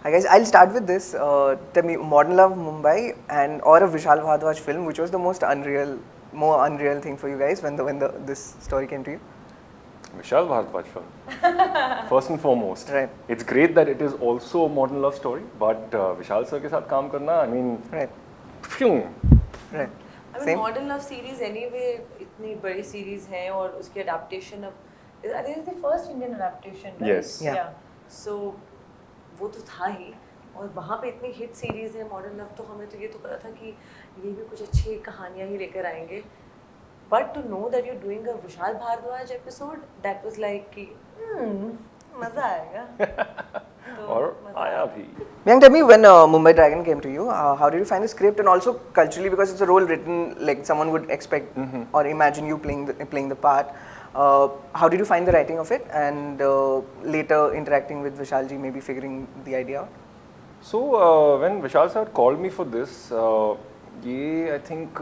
I guess I'll start with this. The Modern Love Mumbai and or a Vishal Bhardwaj film, which was the more unreal thing for you guys when this story came to you? Vishal Bhardwaj film. First and foremost. Right. It's great that it is also a modern love story, but Vishal sir के साथ काम करना, I mean, Right. phew. Right. I mean, Same? modern love series anyway इतनी बड़ी series है और उसकी adaptation अब I think it's the first Indian adaptation, right? Yes. Yeah. So वो तो था ही और वहाँ पे इतनी हिट सीरीज है मॉडर्न लव तो हमें तो ये तो पता था कि ये भी कुछ अच्छी कहानियाँ ही लेकर आएंगे but to know that you doing a Vishal Bhardwaj episode that was like कि मज़ा आएगा और आया भी. Mayank, tell me when Mumbai Dragon came to you, how did you find the script and also culturally because it's a role written like someone would expect or imagine you playing the part. How did you find the writing of it and later interacting with Vishalji, maybe figuring the idea out? So when Vishal sir called me for this, ये I think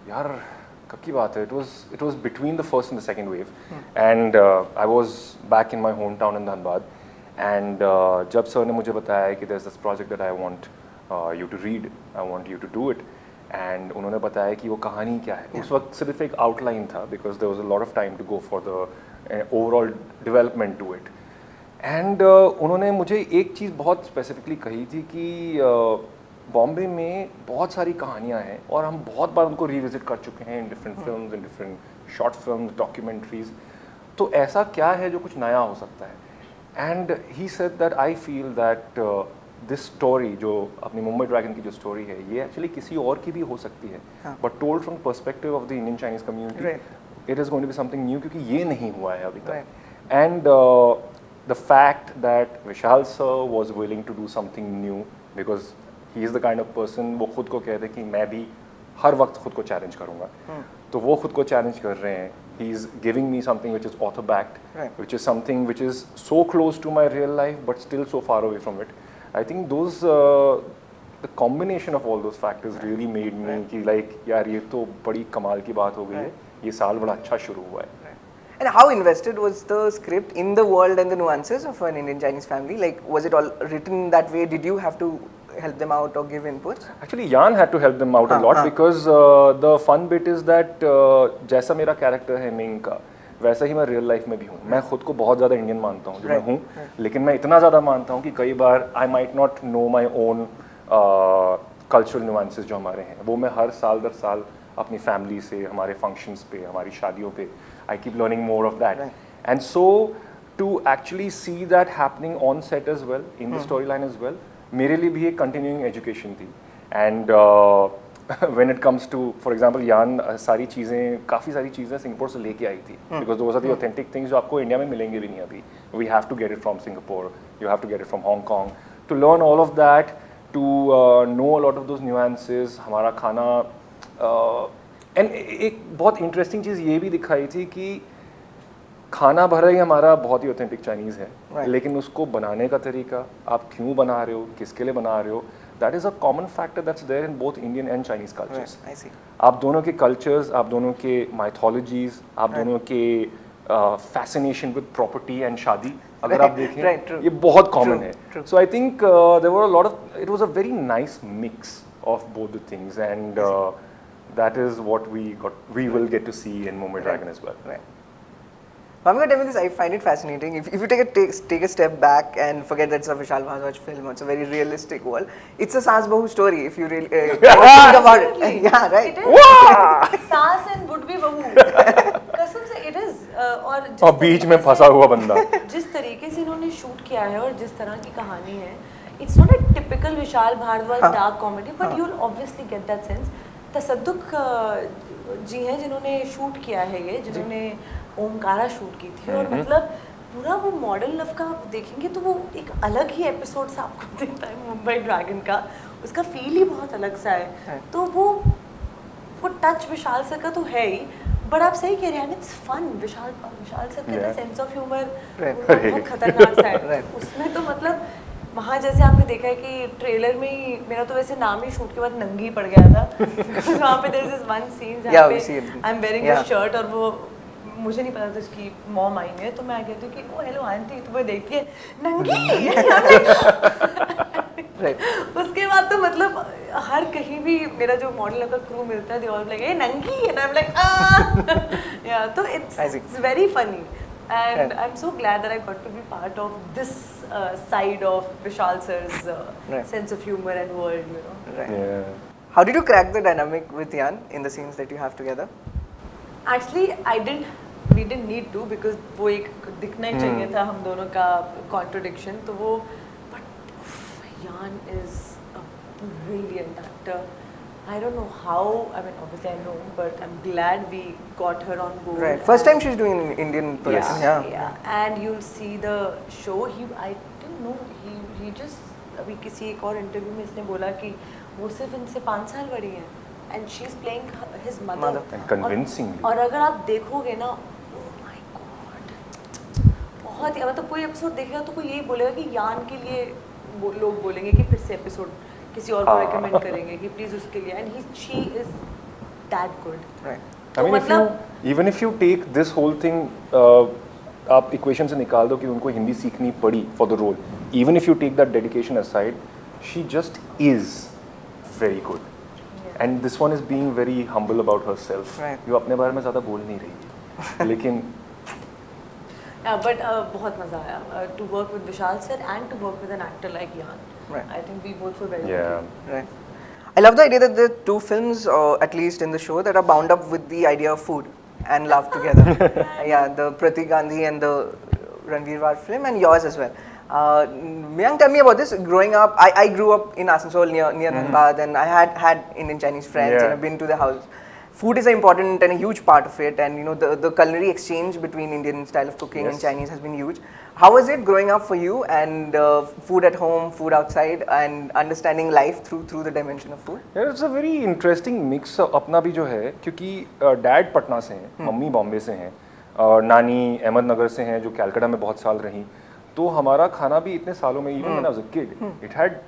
यार कब की बात है? It was between the first and the second wave, and I was back in my hometown in Dhanbad, and जब sir ने मुझे बताया कि there's this project that I want you to read, I want you to do it, and उन्होंने बताया कि वो कहानी क्या है. उस वक्त सिर्फ एक outline था because there was a lot of time to go for the overall development to it. And उन्होंने मुझे एक चीज़ बहुत स्पेसिफिकली कही थी कि बॉम्बे में बहुत सारी कहानियाँ हैं और हम बहुत बार उनको रिविजिट कर चुके हैं in different films, in different short films, documentaries. तो ऐसा क्या है जो कुछ नया हो सकता है? And he said that I feel that this story जो अपनी मुंबई ड्रैगन की जो स्टोरी है ये एक्चुअली किसी और की भी हो सकती है, but told from perspective of the Indian Chinese community. It is going to be something new क्योंकि ये नहीं हुआ है अभी तक. And the fact that Vishal sir was willing to do something new because he is the kind of person वो खुद को कहते कि मैं भी हर वक्त खुद को चैलेंज करूँगा. तो वो खुद को चैलेंज कर रहे हैं. He is giving me something which is author backed, which is something which is so close to my real life but still so far away from it. I think those the combination of all those factors really made me कि like यार ये तो बड़ी कमाल की बात हो गई है. ये साल बड़ा अच्छा शुरू हुआ है. And how invested was the script in the world and the nuances of an Indian Chinese family? Like, was it all written that way? Did you have to help them out or give inputs? Actually, Jan had to help them out a lot because the fun bit is that जैसा मेरा character है Ming का वैसा ही मैं real life में भी हूँ. मैं खुद को बहुत ज़्यादा इंडियन मानता हूँ जो मैं हूँ, लेकिन मैं इतना ज़्यादा मानता हूँ कि कई बार I might not know my own cultural nuances जो हमारे हैं वो मैं हर साल दर साल अपनी फैमिली से, हमारे फंक्शंस पे, हमारी शादियों पे I keep learning more of that. And so to actually see that happening on set as well, in the storyline as well, मेरे लिए भी एक continuing education थी. And when it comes to, for example, यान काफ़ी सारी चीज़ें Singapore से लेके आई थी. Because those are the authentic things जो आपको इंडिया में मिलेंगे भी नहीं अभी. We have to get it from Singapore, you have to get it from Hong Kong. To learn all of that, to know a lot of those nuances, हमारा खाना and एक बहुत इंटरेस्टिंग चीज़ ये भी दिखाई थी कि खाना भरा ही हमारा बहुत ही ऑथेंटिक चाइनीज़ है, लेकिन उसको बनाने का तरीका, आप क्यों बना रहे हो, किसके लिए बना रहे हो, that is a common factor that's there in both Indian and Chinese cultures. आप दोनों के कल्चर्स, आप दोनों के माइथोलॉजीज, आप दोनों के फैसिनेशन विद प्रॉपर्टी एंड शादी अगर आप देखें ये बहुत कॉमन है. So I think there were a lot of, it was a very nice mix of both the things and that is what we will get to see in Mumbai Dragon as well. Right. Bhavika, tell me this. I find it fascinating. If you take a step back and forget that it's a Vishal Bhardwaj film, it's a very realistic world. It's a Saas Bahu story. If you really think about it, yeah, right. It is. Saas and would be Bahu. कसम से it is. और बीच में फंसा हुआ बंदा. जिस तरीके से इन्होंने शूट किया है और जिस तरह की कहानी है, it's not a typical Vishal Bhardwaj dark comedy, but you'll obviously get that sense. तसद्दुक जी हैं जिन्होंने शूट किया है ये, जिन्होंने ओमकारा शूट की थी और मतलब पूरा वो मॉडर्न लव का आप देखेंगे तो वो एक अलग ही एपिसोड सा आपको देता है मुंबई ड्रैगन का. उसका फील ही बहुत अलग सा है. तो वो टच विशाल सर का तो है ही, बट आप सही कह रहे हैं, इट्स फन. विशाल सर का सेंस ऑफ ह्यूमर बहुत खतरनाक सा है उसमें. तो मतलब वहाँ जैसे आपने देखा है कि ट्रेलर में ही मेरा तो वैसे नाम ही शूट के बाद नंगी पड़ गया था. वहाँ पे देयर इज वन सीन जहाँ पे I am wearing a shirt और वो मुझे नहीं पता था उसकी मॉम आई है, तो मैं कहती हूँ कि ओ हेलो आंटी, तो वो देखती है नंगी Right. उसके बाद तो मतलब हर कहीं भी मेरा जो मॉडल का क्रू मिलता है, दे ऑल लाइक ए नंगी, एंड आई एम लाइक या, तो I see. it's very funny, and Right. I'm so glad that I got to be part of this side of Vishal sir's Right. sense of humor and world, you know. Right. Yeah. How did you crack the dynamic with Jan in the scenes that you have together? Actually, we didn't need to, because वो एक दिखना ही चाहिए था हम दोनों का contradiction, तो वो, but Jan is a brilliant actor. I don't know how, I mean obviously I know, but I'm glad we got her on board. Right. First time she's doing an Indian person. Yeah. And you'll see the show. I didn't know. He just अभी किसी एक और interview में इसने बोला कि वो सिर्फ इनसे 5 साल बड़ी है, and she's playing his mother. And convincingly. और अगर आप देखोगे ना, oh my God, बहुत ही, मतलब कोई एपिसोड देखेगा तो कोई यही बोलेगा कि यान के लिए लोग बोलेंगे कि फिर से एपिसोड किसी और को रेकमेंड करेंगे कि प्लीज उसके लिए, and she is that good. Right. I mean, even if you take this whole thing, आप इक्वेशन से निकाल दो कि उनको हिंदी सीखनी पड़ी for the role. Even if you take that dedication aside, she just is very good. And this one is being very humble about herself. Right. जो अपने बारे में ज़्यादा बोल नहीं रही है, लेकिन but बहुत मजा आया to work with Vishal sir and to work with an actor like Jan. Right. I think we both were very yeah. lucky. Right. I love the idea that there are 2 films, at least in the show, that are bound up with the idea of food and love together. Yeah, the Pratik Gandhi and the Ranveer Var film, and yours as well. Mayank, tell me about this. Growing up, I grew up in Asansol near Dhanbad, and I had Indian Chinese friends, Yeah. and I've been to the house. Food is an important and a huge part of it, and you know the culinary exchange between Indian style of cooking and Yes. Chinese has been huge. How was it growing up for you, and food at home, food outside, and understanding life through the dimension of food? Yeah, it's a very interesting mix अपना भी जो है, क्योंकि dad Patna से हैं, mummy Bombay से हैं, नानी अहमदनगर से हैं जो कैलकाटा में बहुत साल रही, तो हमारा खाना भी इतने सालों में, even when I was a kid, it had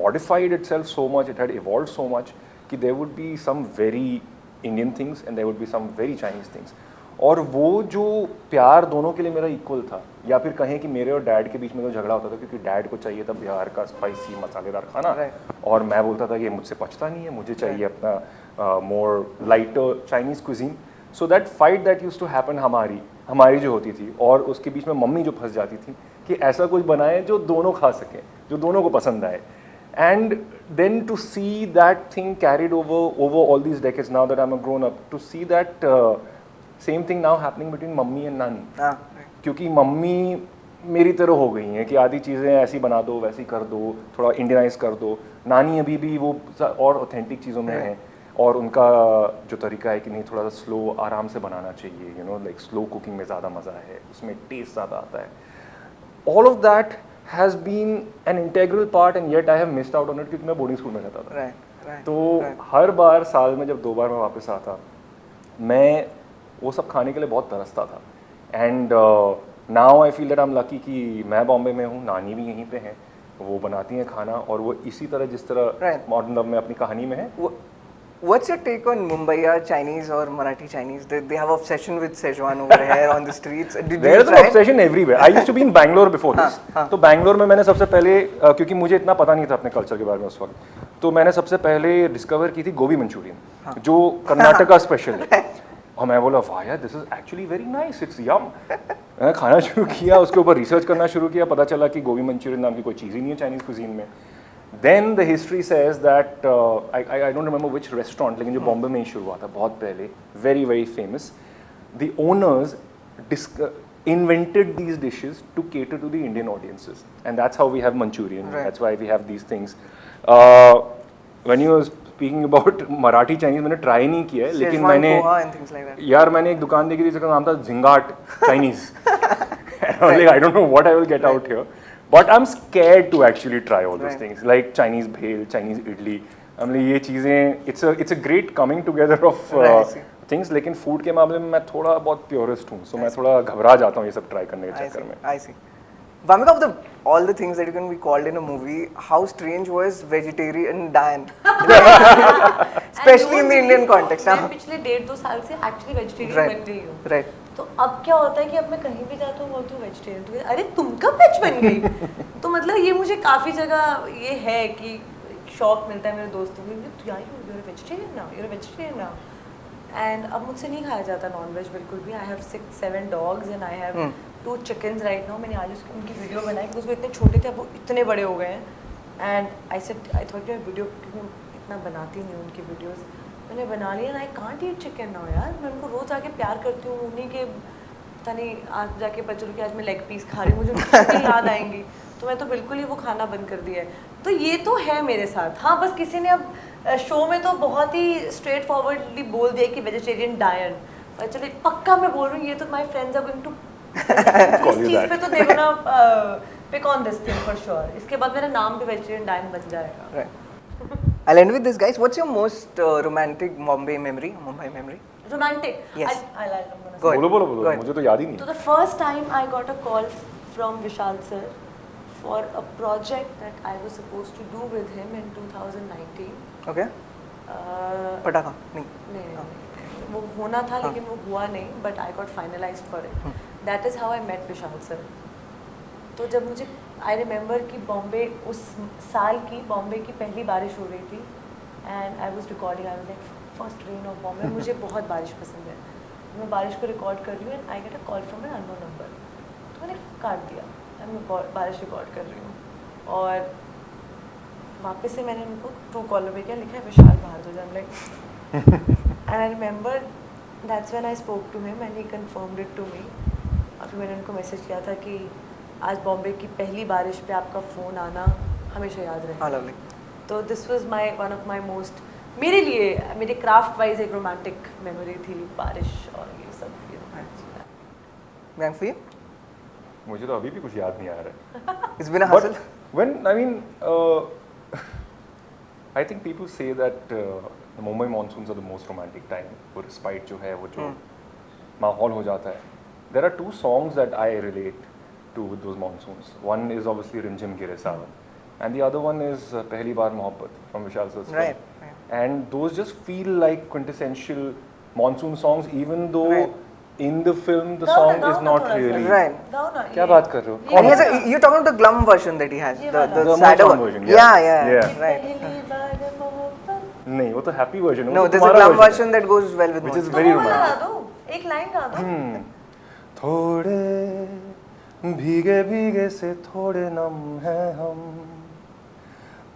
modified itself so much, it had evolved so much कि there would be some very Indian things and there would be some very Chinese things. और वो जो प्यार दोनों के लिए मेरा equal था, या फिर कहें कि मेरे और डैड के बीच में तो झगड़ा होता था क्योंकि डैड को चाहिए था बिहार का स्पाइसी मसालेदार खाना, और मैं बोलता था कि ये मुझसे पचता नहीं है, मुझे चाहिए अपना more lighter Chinese cuisine. So that fight that use to happen हमारी जो होती थी, और उसके बीच में मम्मी जो फंस जाती थी कि ऐसा कुछ बनाए जो दोनों खा सकें, जो दोनों को पसंद आए. And then to see that thing carried over all these decades, now that I'm a grown up, to see that same thing now happening between mummy and nani. क्योंकि मम्मी मेरी तरह हो गई हैं कि आधी चीज़ें ऐसी बना दो, वैसी कर दो, थोड़ा इंडियनाइज कर दो. नानी अभी भी वो और ऑथेंटिक चीज़ों में हैं, और उनका जो तरीका है कि नहीं, थोड़ा सा स्लो आराम से बनाना चाहिए, you know, like slow cooking में ज़्यादा मज़ा है, उसमें टेस्ट ज़्यादा आता है. All of that has been an integral part, and yet I have missed out on it क्योंकि मैं बोर्डिंग स्कूल में रहता था. तो हर बार साल में जब 2 बार मैं वापस आता, मैं वो सब खाने के लिए बहुत तरसता था. And now I feel that I am lucky कि मैं बॉम्बे में हूँ, नानी भी यहीं पे हैं, वो बनाती हैं खाना, और वो इसी तरह जिस तरह मॉडर्न लव में अपनी कहानी में है. What's your take on Mumbai Chinese or Marathi Chinese? They have obsession with Szechuan over here on the streets. There is an obsession everywhere. I used to be in Bangalore before this. तो बैंगलोर में मैंने सबसे पहले, क्योंकि मुझे इतना पता नहीं था अपने कल्चर के बारे में उस वक्त, तो मैंने सबसे पहले डिस्कवर की थी गोभी मंचूरियन, जो कर्नाटका स्पेशल है. और मैं बोला वाह यार, this is actually very nice, it's yum. मैंने खाना शुरू किया, उसके ऊपर रिसर्च करना शुरू किया, पता चला कि गोभी मंचूरियन नाम की कोई चीज़ ही नहीं है चाइनीज़ कुजीन में. Then the history says that I don't remember which restaurant, लेकिन जो बॉम्बे में ही शुरू हुआ था बहुत पहले, very very famous. The owners invented these dishes to cater to the Indian audiences, and that's how we have Manchurian. Right. That's why we have these things. When you were speaking about Marathi Chinese, मैंने try नहीं किया है, लेकिन मैंने यार मैंने एक दुकान देखी थी जिसका नाम था Zingaat Chinese. I don't know what I will get out here. But I'm scared to actually try all those things, like Chinese bhel, Chinese idli. I mean, ये चीज़ें, it's a great coming together of things. लेकिन food के मामले में मैं थोड़ा बहुत purist हूँ, so मैं थोड़ा घबरा जाता हूँ ये सब try करने के चक्कर में. I see. Vamika, of all the things that you can be called in a movie, how strange was vegetarian Diane? Especially in the Indian context. मैं पिछले 1.5-2 साल से एक्चुअली वेजिटेरियन बन गई हूँ. Right. तो अब क्या होता है कि अब मैं कहीं भी जाता हूँ बोलती हूँ वेजिटेरियन, तो अरे तुम कब वेज बन गई? तो मतलब ये मुझे काफ़ी जगह ये है कि शौक मिलता है मेरे दोस्तों को, यार you're a vegetarian now, you're a vegetarian now. And अब मुझसे नहीं खाया जाता नॉन वेज बिल्कुल भी. I have 6-7 dogs and I have 2 chickens right now. मैंने आज उनकी वीडियो बनाई बिकॉज वो इतने छोटे थे, अब वो इतने बड़े हो गए हैं. एंड आई थॉट मैं वीडियो, क्योंकि इतना बनाती नहीं उनकी वीडियोस, मैंने बना लिया. I can't eat chicken now यार. मैं उनको रोज़ आके प्यार करती हूँ, उन्हीं के पता नहीं आज जाके पता चलू कि आज मैं लेग पीस खा रही हूँ, मुझे उनकी याद आएंगी. तो मैं तो बिल्कुल ही वो खाना बंद कर दिया है. तो ये तो है मेरे साथ. हाँ, बस किसी ने अब शो में तो बहुत ही स्ट्रेट फॉरवर्डली बोल दिया कि वेजिटेरियन डायन. चलो पक्का मैं बोल रही हूँ, ये तो my friends are going to इस चीज़ पे तो देखो ना pick on this thing for sure. इसके बाद मेरा नाम भी वेजिटेरियन डायन बन जाएगा. Right. I'll end with this, guys. What's your most romantic Mumbai memory? Romantic. Yes. I'm gonna say. Go ahead. बोलो Go ahead. मुझे तो याद ही नहीं. So the first time I got a call from Vishal sir for a project that I was supposed to do with him in 2019. Okay. पटाखा नहीं. नहीं, वो होना था लेकिन वो हुआ नहीं. But I got finalized for it. That is how I met Vishal sir. तो जब मुझे I remember कि बॉम्बे उस साल की बॉम्बे की पहली बारिश हो रही थी. And I was recording. I was like first rain of Bombay. मुझे बहुत बारिश पसंद है. मैं बारिश को रिकॉर्ड कर रही हूँ and I get a call from an unknown number. तो मैंने काट दिया. मैं बारिश रिकॉर्ड कर रही हूँ और वापस से मैंने उनको ट्रू कॉलर पे क्या लिखा है, Vishal Bhardwaj. I am like and I remember that's when I spoke to him and he confirmed it to me. और फिर मैंने उनको मैसेज किया था कि आज बॉम्बे की पहली बारिश पे आपका फ़ोन आना हमेशा याद रहेगा. हाँ, lovely. तो this was my one of my most, मेरे लिए मेरे क्राफ्ट वाइज एक रोमांटिक मेमोरी थी बारिश और ये सब. Gang for you? मुझे तो अभी भी कुछ याद नहीं आ रहा है. It's been a hustle. When I mean, I think people say that the Mumbai monsoons are the most romantic time. वो respite जो है, वो जो माहौल हो जाता है. There are 2 songs that I relate to with those monsoons. One is obviously Rim Jim Gire Sawan, and the other one is Pehli Baar Mohabbat from Vishal sir's film. Right. And those just feel like quintessential monsoon songs, even though Right. in the film the song is not really. Right. क्या बात कर रहे हो? And he has you're talking about the glum version that he has, ये the वाला. sadder Motown one. version, Yeah. Right. नहीं, वो तो happy version है. No, वो तो there's a तुम्हारा glum है. version that goes well with Which is monsoon. very गा romantic. दो, एक लाइन गा दो. थोड़े भीगे भीगे से थोड़े नम हैं हम,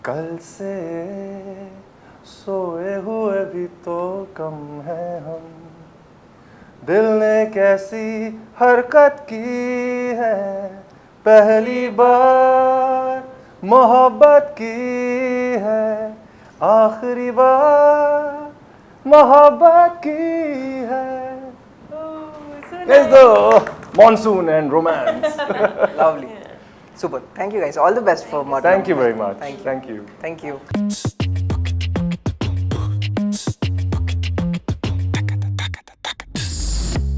कल से सोए हुए भी तो कम हैं हम, दिल ने कैसी हरकत की है, पहली बार मोहब्बत की है, आखिरी बार मोहब्बत की है. There's the monsoon and romance. Lovely. Super. Thank you guys. All the best for Modern. Thank you very much. Thank you. Thank you. Thank you.